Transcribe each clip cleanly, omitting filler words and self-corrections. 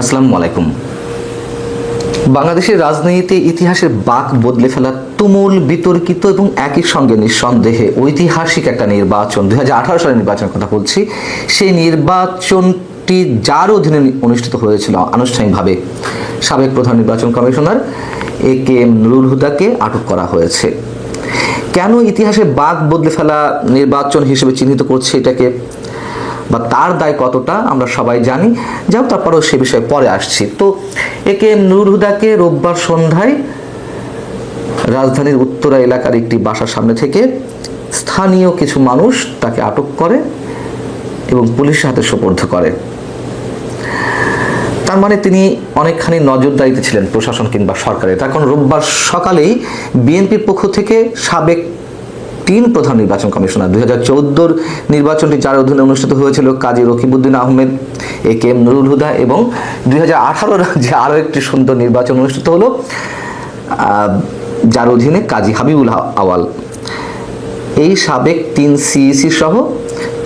আসসালামু আলাইকুম। বাংলাদেশের রাজনীতিতে ইতিহাসের বাঁক বদলে ফেলা তুমুল বিতর্কিত এবং একই সঙ্গে নিঃসন্দেহে ঐতিহাসিক একটা নির্বাচন, 2018 সালের নির্বাচনের কথা বলছি। সেই নির্বাচনটি যার অধীনে অনুষ্ঠিত হয়েছিল আনুষ্ঠানিকভাবে, সাবেক প্রধান নির্বাচন কমিশনার এ.কে.এম. নুরুল হুদাকে আটক করা হয়েছে। কেন ইতিহাসে বাঁক বদলে ফেলা নির্বাচন হিসেবে চিহ্নিত করছে এটাকে, বা তার দায় কতটা আমরা সবাই জানি, যাও তারপরেও সে বিষয়ে পরে আসছি। তো এ.কে.এম. নুরুল হুদাকে রোববার সন্ধ্যায় রাজধানীর উত্তরা এলাকার একটি বাসার সামনে থেকে স্থানীয় কিছু মানুষ তাকে আটক করে এবং পুলিশের হাতে সোপর্দ করে। তার মানে তিনি অনেকখানি নজরদারিতে ছিলেন প্রশাসন কিংবা সরকারের। তার কারণ রোববার সকালেই বিএনপির পক্ষ থেকে সাবেক 3 প্রধান নির্বাচন কমিশনার, 2014 নির্বাচনটি যার অধীনে অনুষ্ঠিত হয়েছিল কাজী রকিবউদ্দিন আহমেদ, এ.কে.এম. নুরুল হুদা, এবং 2018 যে আরও একটি সুন্দর নির্বাচন অনুষ্ঠিত হলো যার অধীনে কাজী হাবিবুল আওয়াল, এই সাবেক 3 সিইসি সহ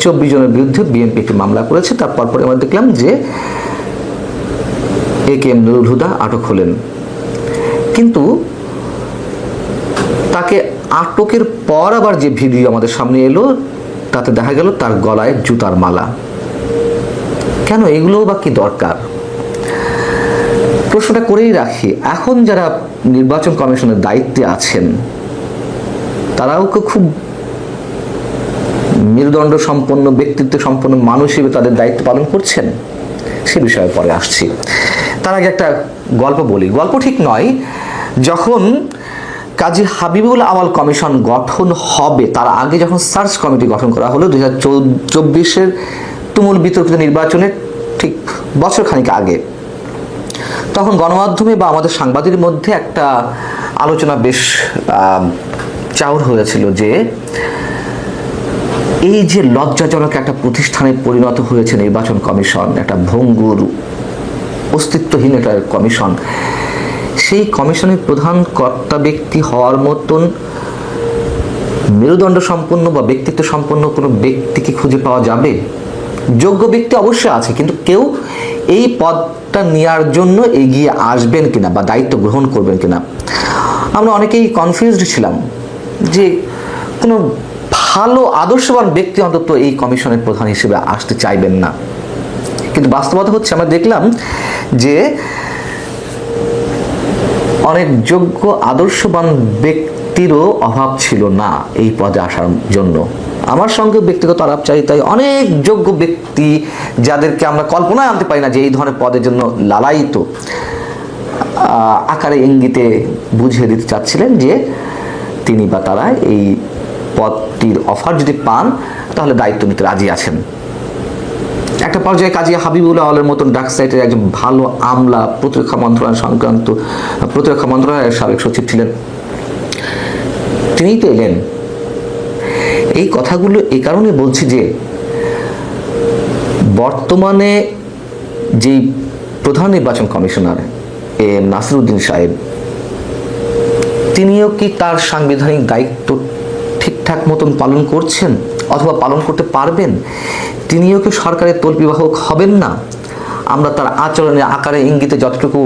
24 জনের বিরুদ্ধে বিএনপি একটি মামলা করেছে। তারপর আমরা দেখলাম যে এ.কে.এম. নুরুল হুদা আটক হলেন, কিন্তু তাকে আটকের পর আবার যে ভিডিও আমাদের সামনে এলো তাতে দেখা গেল তার গলায় জুতার মালা। কেন এগুলো বা কি দরকার, প্রশ্নটা করেই রাখি। এখন যারা নির্বাচন কমিশনের দায়িত্বে আছেন তারাও খুব মেরুদণ্ড সম্পন্ন, ব্যক্তিত্ব সম্পন্ন মানুষ হিসেবে তাদের দায়িত্ব পালন করছেন, সে বিষয়ে পরে আসছি। তার আগে একটা গল্প বলি। গল্প ঠিক নয়, যখন কাজী হাবিবুল আওয়াল কমিশন গঠন হবে তার আগে যখন সার্চ কমিটি গঠন করা হলো 2024 তুমুল বিতর্কিত নির্বাচনের ঠিক বছর খানিক আগে, তখন গণমাধ্যমে বা আমাদের সাংবাদিকদের মধ্যে একটা আলোচনা বেশ চাউর হয়েছিল যে এই যে লজ্জাজনক একটা প্রতিষ্ঠানে পরিণত হয়েছে নির্বাচন কমিশন, একটা ভঙ্গুর অস্তিত্বহীন একটা কমিশন, সেই কমিশনের প্রধান কর্তা ব্যক্তি হওয়ার মতন মেরুদণ্ড সম্পন্ন বা ব্যক্তিত্ব সম্পন্ন কোনো ব্যক্তিকে খুঁজে পাওয়া যাবে? যোগ্য ব্যক্তি অবশ্যই আছে, কিন্তু কেউ এই পদটা নেওয়ার জন্য এগিয়ে আসবেন কিনা বা দায়িত্ব গ্রহণ করবেন কিনা, আমরা অনেকেই কনফিউজড ছিলাম যে কোনো ভালো আদর্শবান ব্যক্তি অন্তত এই কমিশনের প্রধান হিসেবে আসতে চাইবেন না। কিন্তু বাস্তবতা হচ্ছে আমরা দেখলাম যে অনেক যোগ্য আদর্শবান ব্যক্তিরও অভাব ছিল না এই পদে আসার জন্য। আমার সঙ্গে ব্যক্তিগত আলাপচারিতায় অনেক যোগ্য ব্যক্তি, যাদেরকে আমরা কল্পনায় আনতে পারি না যে এই ধরনের পদের জন্য লালায়িত, আকারে ইঙ্গিতে বুঝিয়ে দিতে চাচ্ছিলেন যে তিনি বা তারা এই পদটির অফার যদি পান তাহলে দায়িত্ব নিতে রাজি আছেন। একটা পর্যায়ে কাজী হাবিবুল আওয়ালের মতন ডার্ক সাইটের একজন ভালো আমলা, প্রতিরক্ষা মন্ত্রণালয়ের সাবেক সচিব ছিলেন, তিনিই তো এলেন। এই কথাগুলো এই কারণে বলছি যে বর্তমানে যেই প্রধান নির্বাচন কমিশনার এ.এম. নাসির উদ্দিন সাহেব, তিনিও কি তার সাংবিধানিক দায়িত্ব ঠিকঠাক মতন পালন করছেন অথবা পালন করতে পারবেন? তিনিও কি সরকারের তল্পিবাহক হবেন না? আমরা তার আচরণে, আকারে, ইঙ্গিতে যতটুকু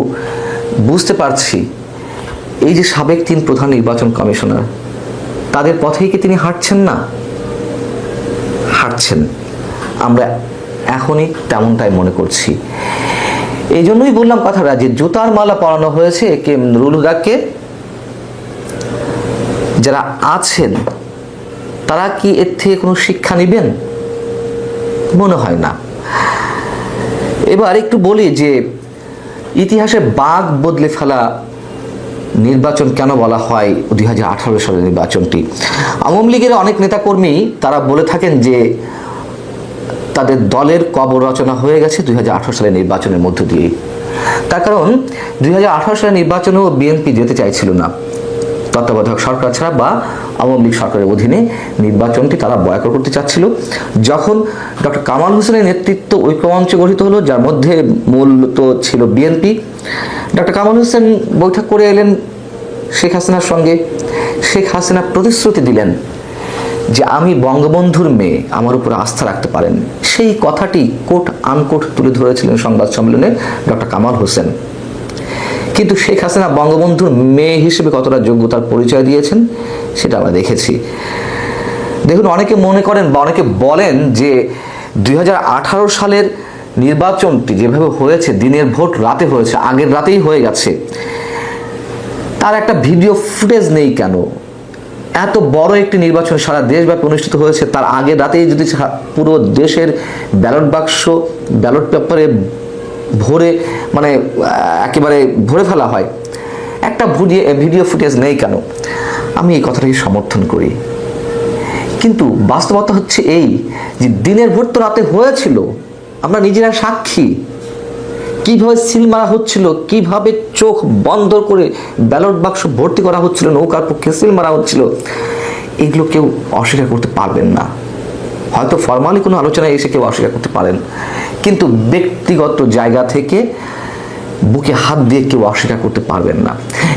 বুঝতে পারছি, এই যে সাবেক 3 প্রধান নির্বাচন কমিশনার, তাদের পথেই কি তিনি হাঁটছেন না? হাঁটছেন, আমরা এখনই তেমনটাই মনে করছি। এই জন্যই বললাম কথাটা যে জুতার মালা পরানো হয়েছে এ.কে.এম. নুরুল হুদাকে। যারা আছেন তারা কি এর থেকে কোনো শিক্ষা নেবেন? মনে হয় না। এবার একটু বলি যে ইতিহাসে বাঁক বদলে ফেলা নির্বাচন কেন বলা হয় 2018 সালের নির্বাচনটি। আওয়ামী লীগের অনেক নেতাকর্মী তারা বলে থাকেন যে তাদের দলের কবর রচনা হয়ে গেছে 2018 সালের নির্বাচনের মধ্য দিয়ে। তার কারণ 2018 সালের নির্বাচনেও বিএনপি যেতে চাইছিল না, তত্ত্বাবধায়ক সরকার ছাড়া বা আওয়ামী লীগ সরকারের অধীনে নির্বাচনটি তারা বয়কট করতে চাচ্ছিল। যখন ডক্টর কামাল হোসেনের নেতৃত্ব ঐক্যমঞ্চ গঠিত হলো, যার মধ্যে মূলত ছিল বিএনপি, ডক্টর কামাল হোসেন বৈঠক করে এলেন শেখ হাসিনার সঙ্গে। শেখ হাসিনা প্রতিশ্রুতি দিলেন যে আমি বঙ্গবন্ধুর মেয়ে, আমার উপর আস্থা রাখতে পারেন, সেই কথাটি কোট আনকোট তুলে ধরেছিলেন সংবাদ সম্মেলনে ডক্টর কামাল হোসেন। কিন্তু শেখ হাসিনা বঙ্গবন্ধুর মেয়ে হিসেবে কতটা যোগ্যতার পরিচয় দিয়েছেন সেটা আমরা দেখেছি। দেখুন, অনেকে মনে করেন বা অনেকে বলেন যে 2018 সালের নির্বাচনটি যেভাবে হয়েছে, দিনের ভোট রাতে হয়েছে, আগের রাতেই হয়ে গেছে, তার একটা ভিডিও ফুটেজ নেই কেন? এত বড় একটি নির্বাচন সারা দেশব্যাপী অনুষ্ঠিত হয়েছে, তার আগের রাতেই যদি পুরো দেশের ব্যালট বাক্স ব্যালট পেপারে ভরে মানে একেবারে ভরে ফেলা হয়, একটা ভিডিও ফুটেজ নেই কেন? আমি এই কথাটাকে সমর্থন করি, কিন্তু বাস্তবতা হচ্ছে এই যে দিনের ভোট তো রাতে হয়েছিল, আমরা নিজেরা সাক্ষী। কিভাবে সিল মারা হচ্ছিল, কিভাবে চোখ বন্ধ করে ব্যালট বাক্স ভর্তি করা হচ্ছিল, নৌকার পক্ষে সিল মারা হচ্ছিল, এগুলো কেউ অস্বীকার করতে পারবেন না। হয়তো ফর্মালি কোনো আলোচনায় এসে কেউ অস্বীকার করতে পারেন, কিন্তু ব্যক্তিগত জায়গা থেকে বুকে হাত দিয়ে কেউ অস্বীকার করতে পারবেন না।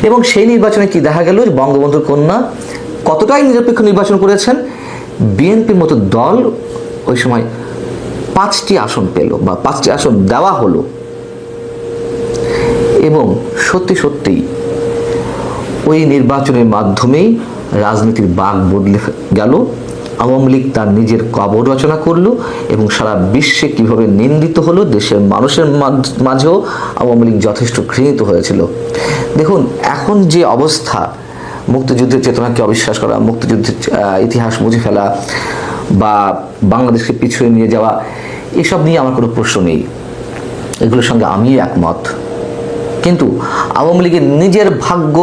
এবং সেই নির্বাচনে কি দেখা গেল, বঙ্গবন্ধুর কন্যা কতটাই নিরপেক্ষ নির্বাচন করেছেন, বিএনপির মতো দল ওই সময় 5টি আসন পেল বা 5টি আসন দেওয়া হলো। এবং সত্যি সত্যি ওই নির্বাচনের মাধ্যমেই রাজনীতির বাঁক বদলে গেল। আওয়ামী লীগ তার নিজের কবর রচনা করলো এবং সারা বিশ্বে কিভাবে নিন্দিত হলো, দেশের মানুষের মাঝেও আওয়ামী লীগ যথেষ্ট ঘৃণিত হয়েছিল। দেখুন, এখন যে অবস্থা, মুক্তিযুদ্ধের চেতনাকে অবিশ্বাস করা, মুক্তিযুদ্ধের ইতিহাস মুছে ফেলা বা বাংলাদেশকে পিছুয়ে নিয়ে যাওয়া, এসব নিয়ে আমার কোনো প্রশ্ন নেই, এগুলোর সঙ্গে আমি একমত। কিন্তু আওয়ামী লীগের নিজের ভাগ্য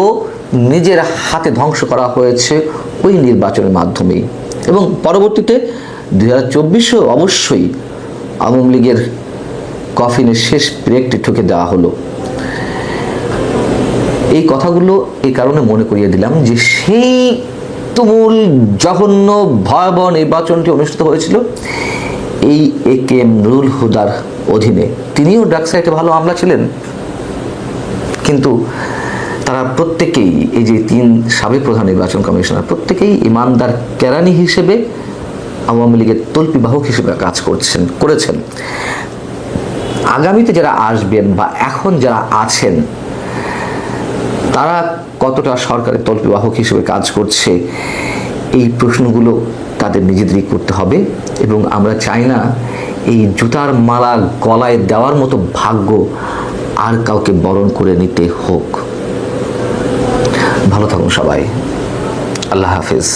নিজের হাতে ধ্বংস করা হয়েছে ওই নির্বাচনের মাধ্যমেই। এবং পরবর্তীতে 2024-এও অবশ্যই আওয়ামী লীগের কফিনের শেষ ব্রেকটি ঠুকে দেওয়া হলো। এই কথাগুলো এই কারণে মনে করিয়ে দিলাম যে সেই তুমুল জঘন্য ভয়াবহ নির্বাচনটি অনুষ্ঠিত হয়েছিল এই একেএম নুরুল হুদার অধীনে। তিনিও ড্রাগস সাইটে ভালো আমলা ছিলেন, কিন্তু তারা প্রত্যেকেই, এই যে 3 সাবেক প্রধান নির্বাচন কমিশনার, প্রত্যেকেই ইমানদার কেরানি হিসেবে আওয়ামী লীগের তল্পিবাহক হিসেবে কাজ করেছেন। আগামীতে যারা আসবেন বা এখন যারা আছেন, তারা কতটা সরকারের তল্পিবাহক হিসেবে কাজ করছে, এই প্রশ্নগুলো তাদের নিজেদেরই করতে হবে। এবং আমরা চাই না এই জুতার মালা গলায় দেওয়ার মতো ভাগ্য আর কাউকে বরণ করে নিতে হোক। ভালো থাকুন সবাই, আল্লাহ হাফেজ।